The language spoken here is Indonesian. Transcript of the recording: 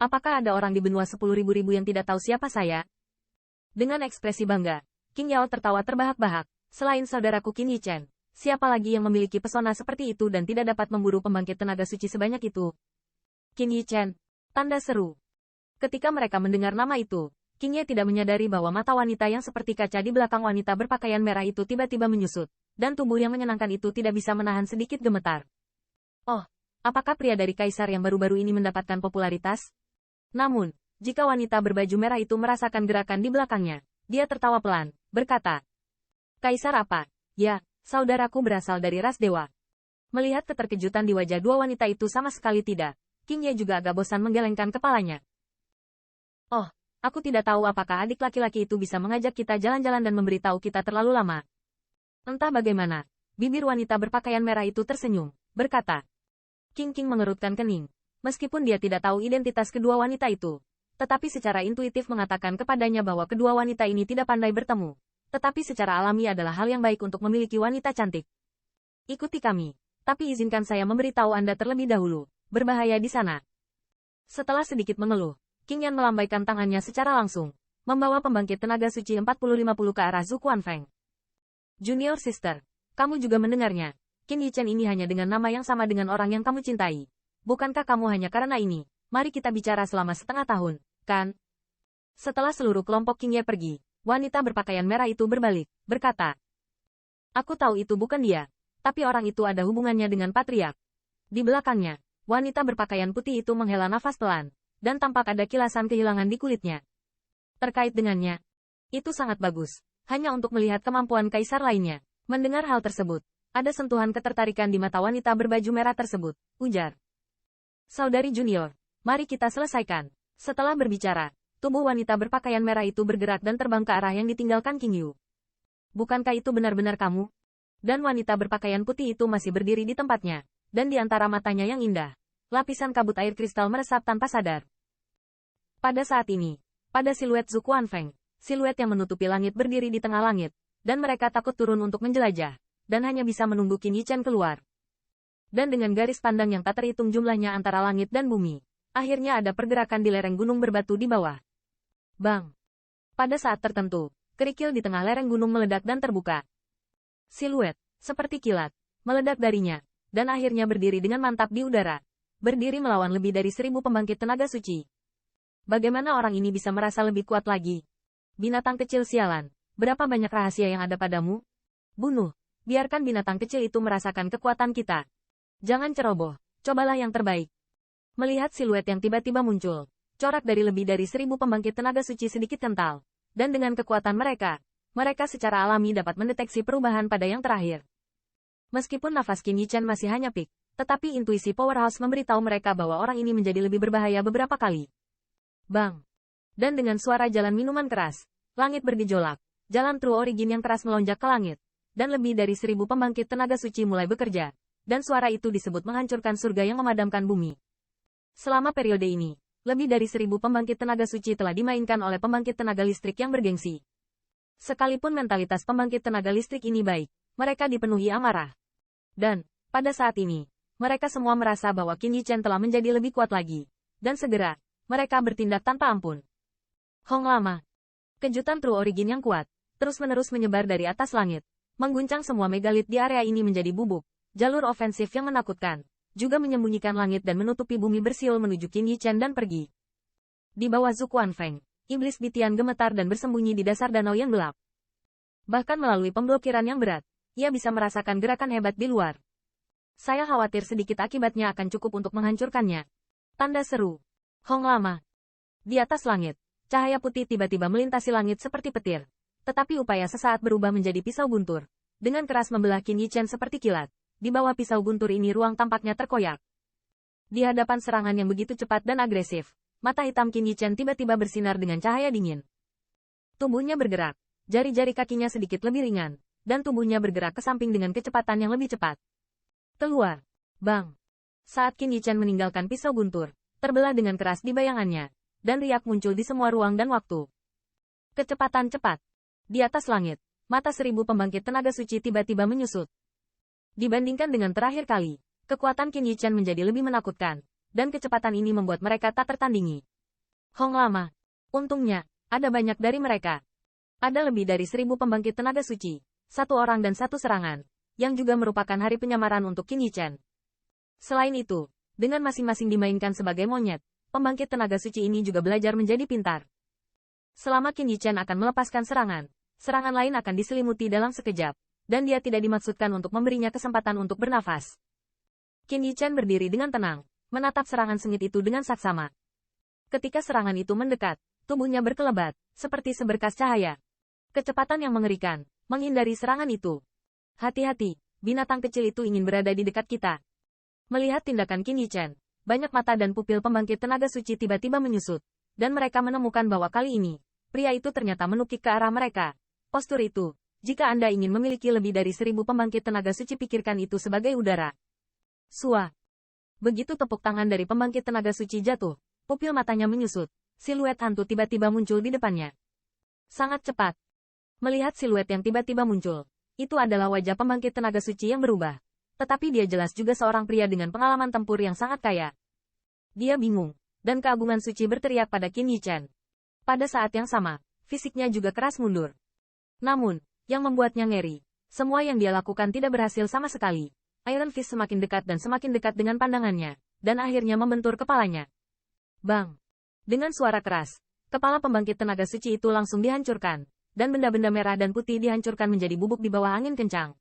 Apakah ada orang di benua 10.000 yang tidak tahu siapa saya? Dengan ekspresi bangga, Qing Yao tertawa terbahak-bahak. Selain saudaraku Qin Yichen, siapa lagi yang memiliki pesona seperti itu dan tidak dapat memburu pembangkit tenaga suci sebanyak itu? Qin Yichen. Tanda seru. Ketika mereka mendengar nama itu, Qing Ye tidak menyadari bahwa mata wanita yang seperti kaca di belakang wanita berpakaian merah itu tiba-tiba menyusut, dan tubuh yang menyenangkan itu tidak bisa menahan sedikit gemetar. Oh, apakah pria dari kaisar yang baru-baru ini mendapatkan popularitas? Namun, jika wanita berbaju merah itu merasakan gerakan di belakangnya, dia tertawa pelan, berkata, "Kaisar apa? Ya, saudaraku berasal dari ras dewa." Melihat keterkejutan di wajah dua wanita itu sama sekali tidak, Qing Ye juga agak bosan menggelengkan kepalanya. "Oh, aku tidak tahu apakah adik laki-laki itu bisa mengajak kita jalan-jalan dan memberitahu kita terlalu lama." Entah bagaimana, bibir wanita berpakaian merah itu tersenyum, berkata. Qing mengerutkan kening. Meskipun dia tidak tahu identitas kedua wanita itu, tetapi secara intuitif mengatakan kepadanya bahwa kedua wanita ini tidak pandai bertemu. Tetapi secara alami adalah hal yang baik untuk memiliki wanita cantik. "Ikuti kami, tapi izinkan saya memberitahu Anda terlebih dahulu, berbahaya di sana." Setelah sedikit mengeluh, Qing Yan melambaikan tangannya secara langsung, membawa pembangkit tenaga suci 40-50 ke arah Zhu Guanfeng. "Junior sister, kamu juga mendengarnya. Qin Yichen ini hanya dengan nama yang sama dengan orang yang kamu cintai. Bukankah kamu hanya karena ini? Mari kita bicara selama setengah tahun, kan?" Setelah seluruh kelompok Qing Ye pergi, wanita berpakaian merah itu berbalik, berkata, "Aku tahu itu bukan dia, tapi orang itu ada hubungannya dengan patriark." Di belakangnya, wanita berpakaian putih itu menghela nafas pelan, dan tampak ada kilasan kehilangan di kulitnya. Terkait dengannya, itu sangat bagus, hanya untuk melihat kemampuan kaisar lainnya. Mendengar hal tersebut, ada sentuhan ketertarikan di mata wanita berbaju merah tersebut, ujar. "Saudari junior, mari kita selesaikan." Setelah berbicara, tubuh wanita berpakaian merah itu bergerak dan terbang ke arah yang ditinggalkan Qing Yu. "Bukankah itu benar-benar kamu?" Dan wanita berpakaian putih itu masih berdiri di tempatnya, dan di antara matanya yang indah, lapisan kabut air kristal meresap tanpa sadar. Pada saat ini, pada siluet Zhu Guanfeng, siluet yang menutupi langit berdiri di tengah langit, dan mereka takut turun untuk menjelajah, dan hanya bisa menunggu Qin Yichen keluar. Dan dengan garis pandang yang tak terhitung jumlahnya antara langit dan bumi, akhirnya ada pergerakan di lereng gunung berbatu di bawah. Bang! Pada saat tertentu, kerikil di tengah lereng gunung meledak dan terbuka. Siluet, seperti kilat, meledak darinya, dan akhirnya berdiri dengan mantap di udara. Berdiri melawan lebih dari 1.000 pembangkit tenaga suci. Bagaimana orang ini bisa merasa lebih kuat lagi? Binatang kecil sialan, berapa banyak rahasia yang ada padamu? Bunuh, biarkan binatang kecil itu merasakan kekuatan kita. Jangan ceroboh, cobalah yang terbaik. Melihat siluet yang tiba-tiba muncul, corak dari lebih dari 1.000 pembangkit tenaga suci sedikit kental, dan dengan kekuatan mereka secara alami dapat mendeteksi perubahan pada yang terakhir. Meskipun nafas Qin Yichen masih hanya pik, tetapi intuisi powerhouse memberitahu mereka bahwa orang ini menjadi lebih berbahaya beberapa kali. Bang! Dan dengan suara jalan minuman keras, langit bergejolak, jalan True Origin yang keras melonjak ke langit, dan lebih dari 1.000 pembangkit tenaga suci mulai bekerja. Dan suara itu disebut menghancurkan surga yang memadamkan bumi. Selama periode ini, lebih dari 1.000 pembangkit tenaga suci telah dimainkan oleh pembangkit tenaga listrik yang bergengsi. Sekalipun mentalitas pembangkit tenaga listrik ini baik, mereka dipenuhi amarah. Dan, pada saat ini, mereka semua merasa bahwa Qin Yichen telah menjadi lebih kuat lagi. Dan segera, mereka bertindak tanpa ampun. Hong Lama. Kejutan True Origin yang kuat, terus-menerus menyebar dari atas langit, mengguncang semua megalit di area ini menjadi bubuk. Jalur ofensif yang menakutkan, juga menyembunyikan langit dan menutupi bumi bersiul menuju Qin Yichen dan pergi. Di bawah Zhu Guanfeng, iblis Bitian gemetar dan bersembunyi di dasar danau yang gelap. Bahkan melalui pemblokiran yang berat, ia bisa merasakan gerakan hebat di luar. "Saya khawatir sedikit akibatnya akan cukup untuk menghancurkannya." Tanda seru. Hong Lama. Di atas langit, cahaya putih tiba-tiba melintasi langit seperti petir. Tetapi upaya sesaat berubah menjadi pisau guntur. Dengan keras membelah Qin Yichen seperti kilat. Di bawah pisau guntur ini ruang tampaknya terkoyak. Di hadapan serangan yang begitu cepat dan agresif, mata hitam Qin Yichen tiba-tiba bersinar dengan cahaya dingin. Tubuhnya bergerak, jari-jari kakinya sedikit lebih ringan, dan tubuhnya bergerak ke samping dengan kecepatan yang lebih cepat. Keluar. Bang! Saat Qin Yichen meninggalkan pisau guntur, terbelah dengan keras di bayangannya, dan riak muncul di semua ruang dan waktu. Kecepatan cepat. Di atas langit, mata 1.000 pembangkit tenaga suci tiba-tiba menyusut. Dibandingkan dengan terakhir kali, kekuatan Qin Yichen menjadi lebih menakutkan, dan kecepatan ini membuat mereka tak tertandingi. Hong Lama. Untungnya, ada banyak dari mereka. Ada lebih dari 1000 pembangkit tenaga suci, 1 orang dan 1 serangan, yang juga merupakan hari penyamaran untuk Qin Yichen. Selain itu, dengan masing-masing dimainkan sebagai monyet, pembangkit tenaga suci ini juga belajar menjadi pintar. Selama Qin Yichen akan melepaskan serangan, serangan lain akan diselimuti dalam sekejap, dan dia tidak dimaksudkan untuk memberinya kesempatan untuk bernafas. Qin Yichen berdiri dengan tenang, menatap serangan sengit itu dengan saksama. Ketika serangan itu mendekat, tubuhnya berkelebat, seperti seberkas cahaya. Kecepatan yang mengerikan, menghindari serangan itu. Hati-hati, binatang kecil itu ingin berada di dekat kita. Melihat tindakan Qin Yichen, banyak mata dan pupil pembangkit tenaga suci tiba-tiba menyusut, dan mereka menemukan bahwa kali ini, pria itu ternyata menukik ke arah mereka. Postur itu, jika Anda ingin memiliki lebih dari 1000 pembangkit tenaga suci, pikirkan itu sebagai udara. Sua. Begitu tepuk tangan dari pembangkit tenaga suci jatuh, pupil matanya menyusut, siluet hantu tiba-tiba muncul di depannya. Sangat cepat. Melihat siluet yang tiba-tiba muncul, itu adalah wajah pembangkit tenaga suci yang berubah. Tetapi dia jelas juga seorang pria dengan pengalaman tempur yang sangat kaya. Dia bingung, dan keagungan suci berteriak pada Qin Yichen. Pada saat yang sama, fisiknya juga keras mundur. Namun, yang membuatnya ngeri, semua yang dia lakukan tidak berhasil sama sekali. Iron Fist semakin dekat dan semakin dekat dengan pandangannya, dan akhirnya membentur kepalanya. Bang! Dengan suara keras, kepala pembangkit tenaga suci itu langsung dihancurkan, dan benda-benda merah dan putih dihancurkan menjadi bubuk di bawah angin kencang.